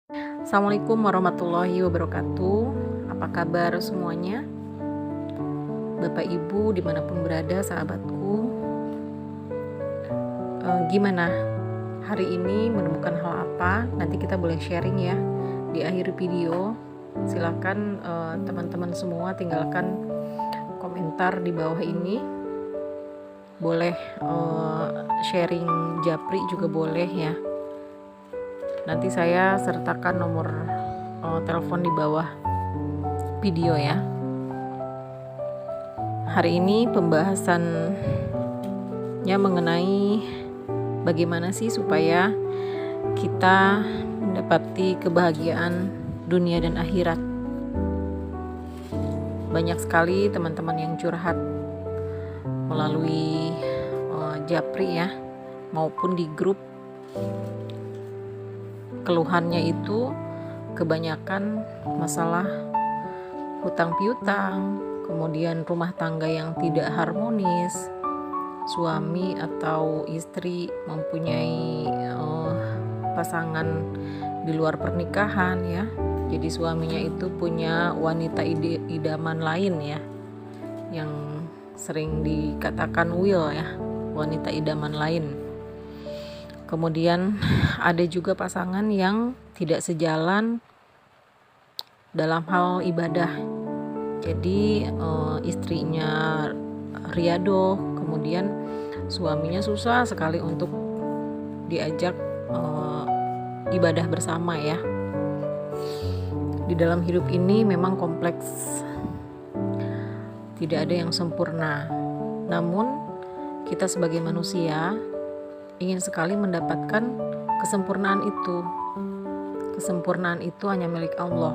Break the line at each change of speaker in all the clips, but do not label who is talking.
Assalamualaikum warahmatullahi wabarakatuh. Apa kabar semuanya? Bapak Ibu dimanapun berada, sahabatku, gimana hari ini, menemukan hal apa? Nanti kita boleh sharing ya di akhir video. Silakan teman-teman semua tinggalkan komentar di bawah ini. Boleh sharing japri juga boleh ya. Nanti saya sertakan nomor telepon di bawah video ya. Hari ini pembahasannya mengenai bagaimana sih supaya kita mendapati kebahagiaan dunia dan akhirat. Banyak sekali teman-teman yang curhat melalui japri ya, maupun di grup. Keluhannya itu kebanyakan masalah hutang piutang, kemudian rumah tangga yang tidak harmonis, suami atau istri mempunyai pasangan di luar pernikahan ya. Jadi suaminya itu punya wanita idaman lain ya, yang sering dikatakan will ya, wanita idaman lain. Kemudian ada juga pasangan yang tidak sejalan dalam hal ibadah. Jadi istrinya riado, kemudian suaminya susah sekali untuk diajak ibadah bersama ya. Di dalam hidup ini memang kompleks, tidak ada yang sempurna. Namun kita sebagai manusia ingin sekali mendapatkan kesempurnaan itu. Kesempurnaan itu hanya milik Allah.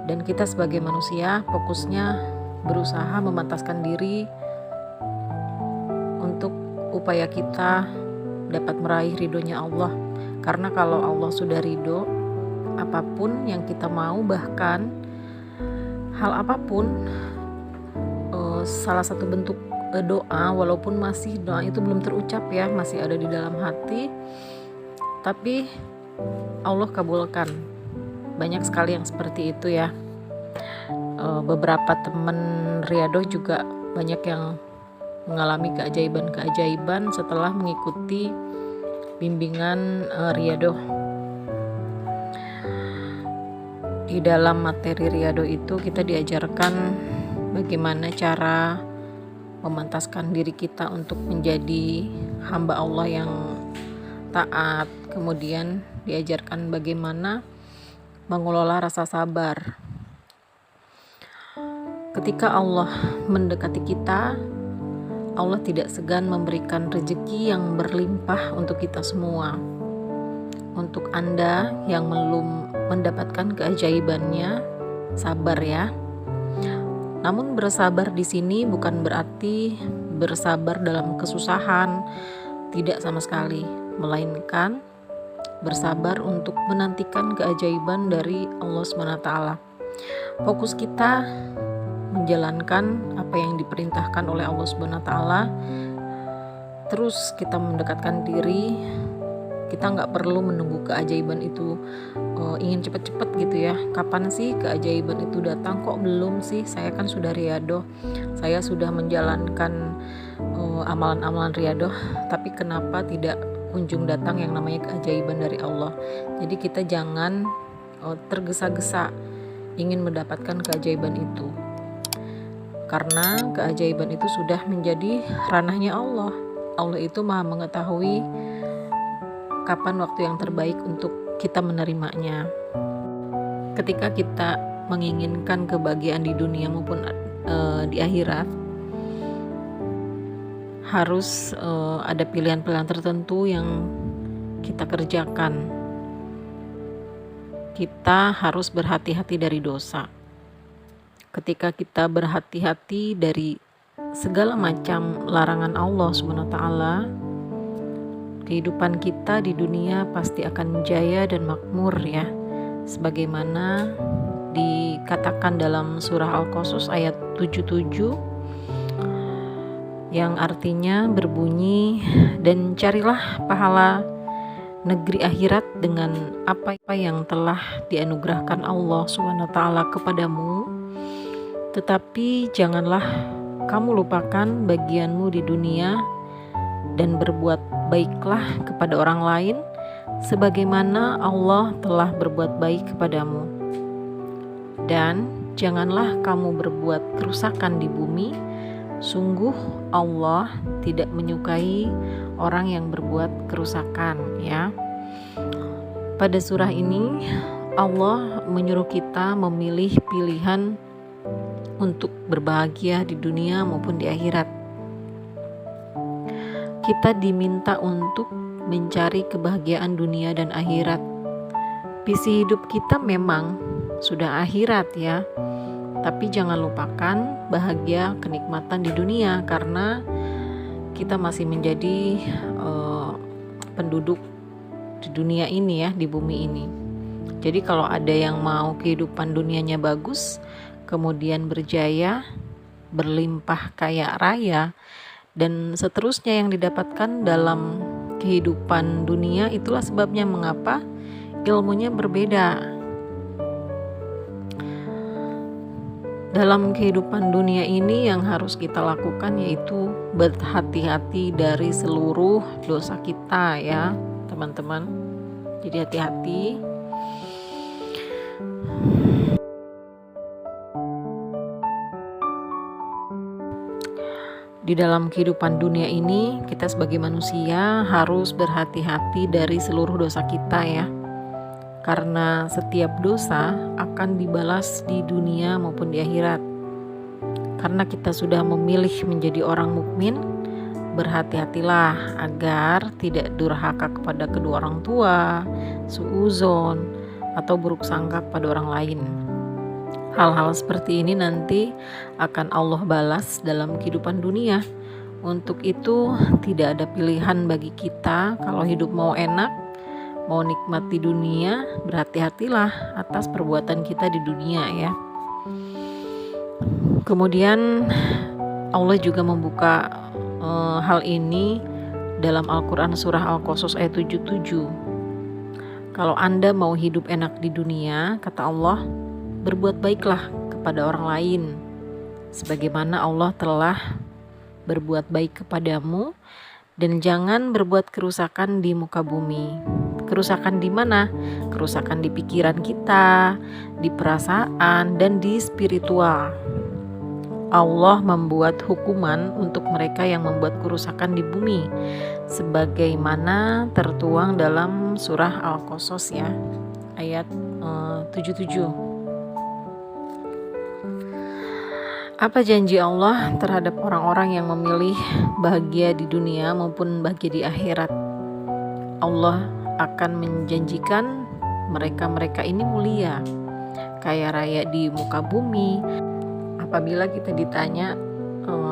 Dan kita sebagai manusia fokusnya berusaha memantaskan diri untuk upaya kita dapat meraih ridhonya Allah. Karena kalau Allah sudah ridho, apapun yang kita mau, bahkan hal apapun, salah satu bentuk doa, walaupun masih doa itu belum terucap ya, masih ada di dalam hati, tapi Allah kabulkan. Banyak sekali yang seperti itu ya. Beberapa teman riado juga banyak yang mengalami keajaiban-keajaiban setelah mengikuti bimbingan riado. Di dalam materi riado itu kita diajarkan bagaimana cara memantaskan diri kita untuk menjadi hamba Allah yang taat. Kemudian diajarkan bagaimana mengelola rasa sabar. Ketika Allah mendekati kita, Allah tidak segan memberikan rezeki yang berlimpah untuk kita semua. Untuk Anda yang belum mendapatkan keajaibannya, sabar ya. Namun bersabar di sini bukan berarti bersabar dalam kesusahan, tidak sama sekali, melainkan bersabar untuk menantikan keajaiban dari Allah SWT. Fokus kita menjalankan apa yang diperintahkan oleh Allah SWT. Terus kita mendekatkan diri. Kita nggak perlu menunggu keajaiban itu ingin cepat-cepat gitu ya. Kapan sih keajaiban itu datang? Kok belum sih? Saya kan sudah riado, saya sudah menjalankan amalan-amalan riado, tapi kenapa tidak kunjung datang yang namanya keajaiban dari Allah? Jadi kita jangan tergesa-gesa ingin mendapatkan keajaiban itu, karena keajaiban itu sudah menjadi ranahnya Allah. Allah itu maha mengetahui kapan waktu yang terbaik untuk kita menerimanya. Ketika kita menginginkan kebahagiaan di dunia maupun di akhirat, harus ada pilihan-pilihan tertentu yang kita kerjakan. Kita harus berhati-hati dari dosa. Ketika kita berhati-hati dari segala macam larangan Allah SWT, kehidupan kita di dunia pasti akan jaya dan makmur ya. Sebagaimana dikatakan dalam surah Al-Qasas ayat 77, yang artinya berbunyi, dan carilah pahala negeri akhirat dengan apa yang telah dianugerahkan Allah SWT kepadamu, tetapi janganlah kamu lupakan bagianmu di dunia dan berbuat baiklah kepada orang lain sebagaimana Allah telah berbuat baik kepadamu. Dan janganlah kamu berbuat kerusakan di bumi, sungguh Allah tidak menyukai orang yang berbuat kerusakan, ya. Pada surah ini Allah menyuruh kita memilih pilihan untuk berbahagia di dunia maupun di akhirat. Kita diminta untuk mencari kebahagiaan dunia dan akhirat. Visi hidup kita memang sudah akhirat, ya. Tapi jangan lupakan bahagia kenikmatan di dunia, karena kita masih menjadi penduduk di dunia ini, ya, di bumi ini. Jadi kalau ada yang mau kehidupan dunianya bagus, kemudian berjaya, berlimpah kaya raya, dan seterusnya yang didapatkan dalam kehidupan dunia, itulah sebabnya mengapa ilmunya berbeda. Dalam kehidupan dunia ini yang harus kita lakukan yaitu berhati-hati dari seluruh dosa kita, ya teman-teman. Jadi hati-hati. Di dalam kehidupan dunia ini kita sebagai manusia harus berhati-hati dari seluruh dosa kita, ya. Karena setiap dosa akan dibalas di dunia maupun di akhirat. Karena kita sudah memilih menjadi orang mukmin, berhati-hatilah agar tidak durhaka kepada kedua orang tua, suuzon, atau buruk sangka kepada orang lain. Hal-hal seperti ini nanti akan Allah balas dalam kehidupan dunia. Untuk itu tidak ada pilihan bagi kita. Kalau hidup mau enak, mau nikmati dunia, berhati-hatilah atas perbuatan kita di dunia, ya. Kemudian Allah juga membuka hal ini dalam Al-Quran surah Al-Qasas ayat 77. Kalau Anda mau hidup enak di dunia, kata Allah, berbuat baiklah kepada orang lain sebagaimana Allah telah berbuat baik kepadamu, dan jangan berbuat kerusakan di muka bumi. Kerusakan di mana? Kerusakan di pikiran kita, di perasaan, dan di spiritual. Allah membuat hukuman untuk mereka yang membuat kerusakan di bumi, sebagaimana tertuang dalam surah Al-Qasas, ya, ayat 77. Apa janji Allah terhadap orang-orang yang memilih bahagia di dunia maupun bahagia di akhirat? Allah akan menjanjikan mereka ini mulia, kaya raya di muka bumi. Apabila kita ditanya,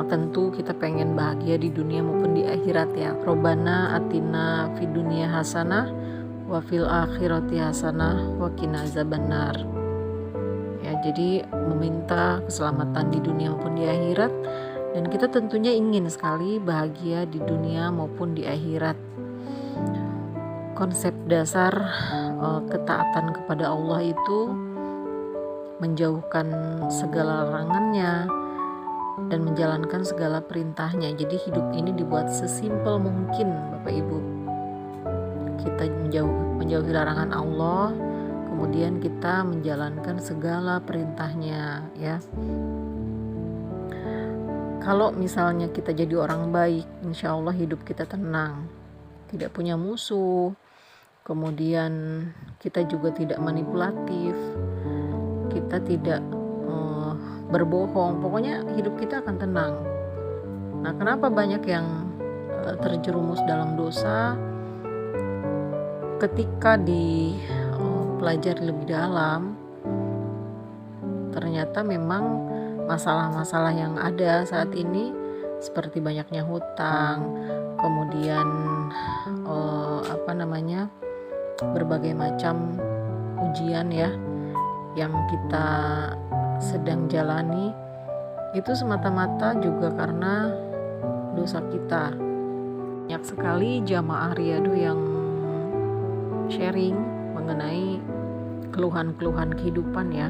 tentu kita pengen bahagia di dunia maupun di akhirat, ya. Robbana atina fid dunya hasanah wa fil akhirati hasanah wa qina azabannar. Ya, jadi meminta keselamatan di dunia maupun di akhirat, dan kita tentunya ingin sekali bahagia di dunia maupun di akhirat. Konsep dasar ketaatan kepada Allah itu menjauhkan segala larangannya dan menjalankan segala perintahnya. Jadi hidup ini dibuat sesimpel mungkin, Bapak Ibu. Kita menjauhi larangan Allah, kemudian kita menjalankan segala perintahnya, ya. Kalau misalnya kita jadi orang baik, insya Allah hidup kita tenang, tidak punya musuh. Kemudian kita juga tidak manipulatif, kita tidak berbohong. Pokoknya hidup kita akan tenang. Nah, kenapa banyak yang terjerumus dalam dosa? Ketika dipelajari lebih dalam, ternyata memang masalah-masalah yang ada saat ini seperti banyaknya hutang, kemudian berbagai macam ujian, ya, yang kita sedang jalani, itu semata-mata juga karena dosa kita. Banyak sekali jamaah riyadu yang sharing mengenai keluhan-keluhan kehidupan ya,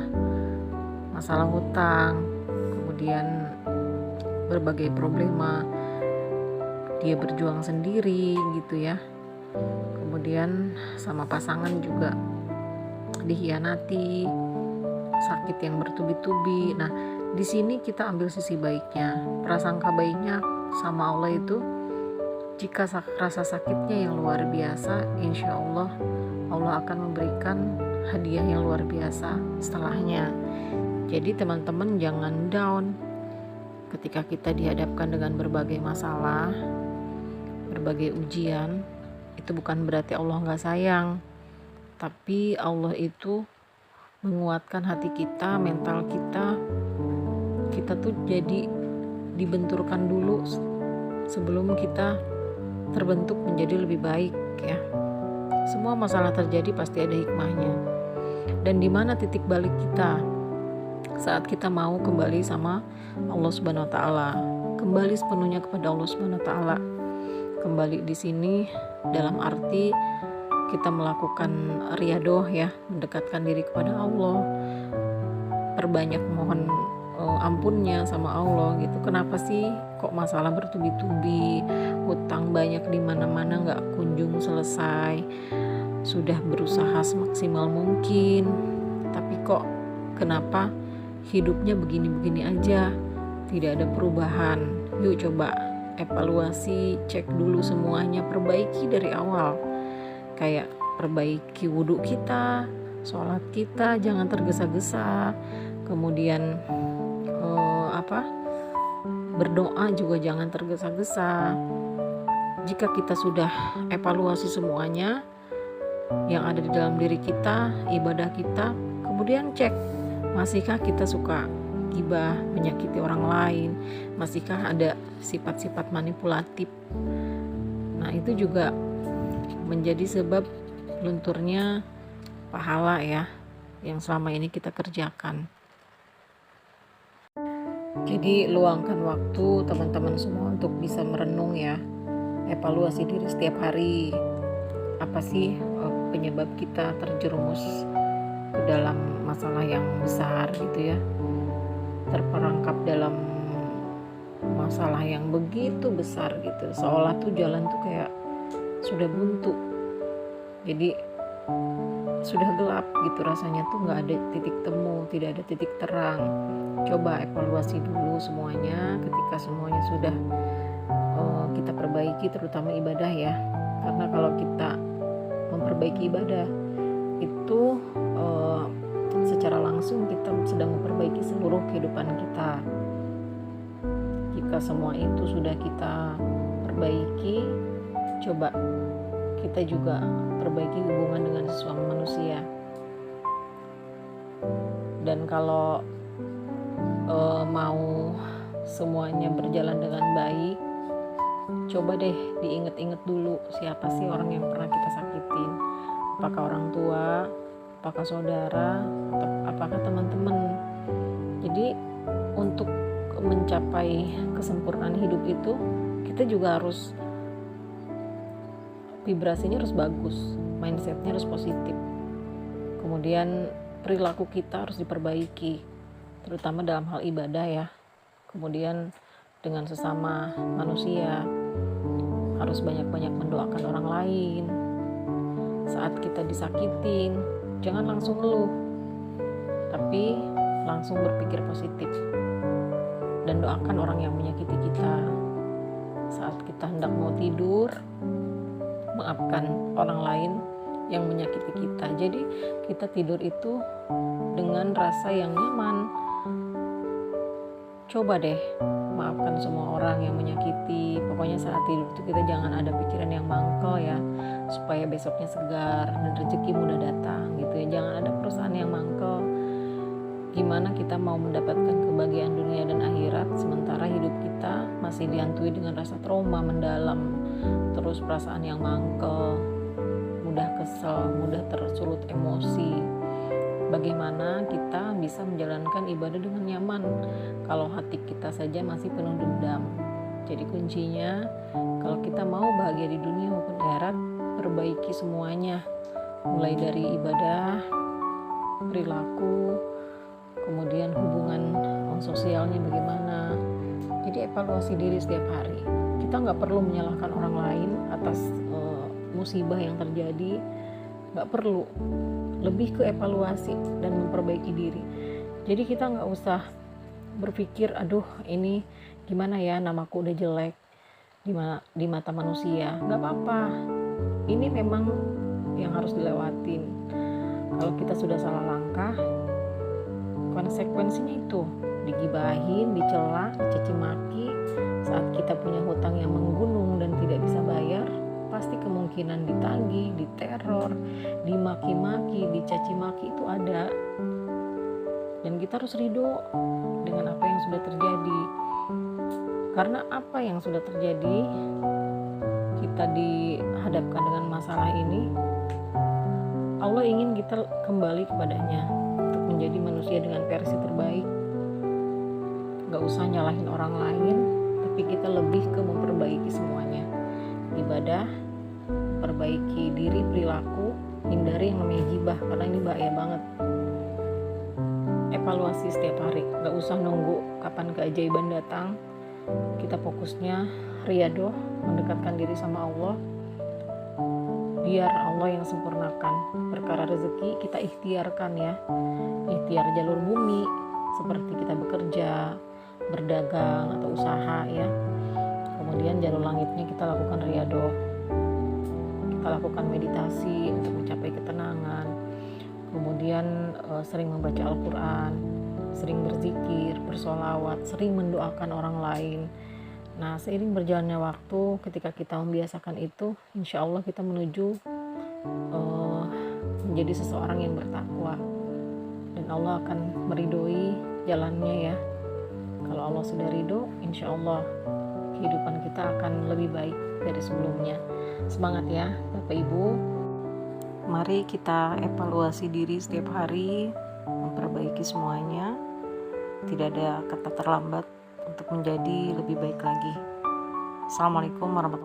masalah hutang, kemudian berbagai problema, dia berjuang sendiri gitu ya, kemudian sama pasangan juga dikhianati, sakit yang bertubi-tubi. Nah, di sini kita ambil sisi baiknya, prasangka baiknya sama Allah itu, jika rasa sakitnya yang luar biasa, insya Allah Allah akan memberikan hadiah yang luar biasa setelahnya. Jadi teman-teman jangan down ketika kita dihadapkan dengan berbagai masalah, berbagai ujian. Itu bukan berarti Allah gak sayang, tapi Allah itu menguatkan hati kita, mental kita. Kita tuh jadi dibenturkan dulu sebelum kita terbentuk menjadi lebih baik ya. Semua masalah terjadi pasti ada hikmahnya. Dan di mana titik balik kita? Saat kita mau kembali sama Allah Subhanahu wa taala, kembali sepenuhnya kepada Allah Subhanahu wa taala. Kembali di sini dalam arti kita melakukan riyadoh ya, mendekatkan diri kepada Allah, perbanyak mohon ampunnya sama Allah gitu. Kenapa sih kok masalah bertubi-tubi, hutang banyak di mana-mana nggak kunjung selesai, sudah berusaha semaksimal mungkin, tapi kok kenapa hidupnya begini-begini aja, tidak ada perubahan. Yuk coba evaluasi, cek dulu semuanya, perbaiki dari awal. Kayak perbaiki wudhu kita, sholat kita jangan tergesa-gesa, kemudian berdoa juga jangan tergesa-gesa. Jika kita sudah evaluasi semuanya yang ada di dalam diri kita, ibadah kita, kemudian cek, masihkah kita suka gibah, menyakiti orang lain, masihkah ada sifat-sifat manipulatif. Nah, itu juga menjadi sebab lunturnya pahala ya yang selama ini kita kerjakan. Jadi luangkan waktu teman-teman semua untuk bisa merenung ya, evaluasi diri setiap hari. Apa sih penyebab kita terjerumus ke dalam masalah yang besar gitu ya, terperangkap dalam masalah yang begitu besar gitu, seolah tuh jalan tuh kayak sudah buntu, jadi sudah gelap gitu, rasanya tuh nggak ada titik temu, tidak ada titik terang. Coba evaluasi dulu semuanya. Ketika semuanya sudah kita perbaiki, terutama ibadah ya, karena kalau kita memperbaiki ibadah itu secara langsung kita sedang memperbaiki seluruh kehidupan kita. Jika semua itu sudah kita perbaiki, coba kita juga perbaiki hubungan dengan sesama manusia. Dan kalau mau semuanya berjalan dengan baik, coba deh diinget-inget dulu siapa sih orang yang pernah kita sakitin. Apakah orang tua, apakah saudara, atau apakah teman-teman. Jadi untuk mencapai kesempurnaan hidup itu, kita juga harus vibrasinya harus bagus, mindsetnya harus positif, kemudian perilaku kita harus diperbaiki, terutama dalam hal ibadah ya. Kemudian dengan sesama manusia harus banyak-banyak mendoakan orang lain. Saat kita disakitin, jangan langsung ngeluh, tapi langsung berpikir positif dan doakan orang yang menyakiti kita. Saat kita hendak mau tidur, maafkan orang lain yang menyakiti kita. Jadi kita tidur itu dengan rasa yang nyaman. Coba deh maafkan semua orang yang menyakiti. Pokoknya saat tidur itu kita jangan ada pikiran yang mangkel ya, supaya besoknya segar dan rezeki mudah datang gitu ya. Jangan ada perusahaan yang mangkel. Gimana kita mau mendapatkan kebahagiaan dunia dan akhirat sementara hidup kita masih dihantui dengan rasa trauma mendalam, terus perasaan yang mangkel, mudah kesel, mudah tersulut emosi. Bagaimana kita bisa menjalankan ibadah dengan nyaman kalau hati kita saja masih penuh dendam? Jadi kuncinya, kalau kita mau bahagia di dunia maupun di akhirat, perbaiki semuanya. mulai dari ibadah, perilaku, kemudian hubungan sosialnya bagaimana. Jadi evaluasi diri setiap hari. Kita nggak perlu menyalahkan orang lain atas musibah yang terjadi, nggak perlu. Lebih ke evaluasi dan memperbaiki diri. Jadi kita nggak usah berpikir, aduh ini gimana ya, namaku udah jelek di mata manusia. Nggak apa-apa, ini memang yang harus dilewatin. Kalau kita sudah salah langkah, konsekuensinya itu digibahin, dicela, dicaci maki. Saat kita punya hutang yang menggunung dan tidak bisa bayar, pasti kemungkinan ditagih, diteror, dimaki-maki, dicaci maki itu ada. Dan kita harus ridho dengan apa yang sudah terjadi. Karena apa yang sudah terjadi, kita dihadapkan dengan masalah ini, Allah ingin kita kembali kepadanya untuk menjadi manusia dengan versi terbaik. Gak usah nyalahin orang lain, tapi kita lebih ke memperbaiki semuanya. Ibadah, perbaiki diri, perilaku, hindari yang namanya gibah, karena ini bahaya banget. Evaluasi setiap hari, gak usah nunggu kapan keajaiban datang. Kita fokusnya riyadhah, mendekatkan diri sama Allah. Biar Allah yang sempurnakan. Perkara rezeki kita ikhtiarkan ya. Ikhtiar jalur bumi, seperti kita bekerja, berdagang atau usaha ya. Kemudian jalur langitnya kita lakukan riyadhah. Kita lakukan meditasi untuk mencapai ketenangan. Kemudian sering membaca Al-Quran, sering berzikir, bersolawat, sering mendoakan orang lain. Nah, seiring berjalannya waktu, ketika kita membiasakan itu, insya Allah kita menuju menjadi seseorang yang bertakwa. Dan Allah akan meridhoi jalannya ya. Kalau Allah sudah ridho, insya Allah kehidupan kita akan lebih baik dari sebelumnya. Semangat ya Bapak Ibu. Mari kita evaluasi diri setiap hari, memperbaiki semuanya. Tidak ada kata terlambat untuk menjadi lebih baik lagi. Assalamualaikum warahmatullahi wabarakatuh.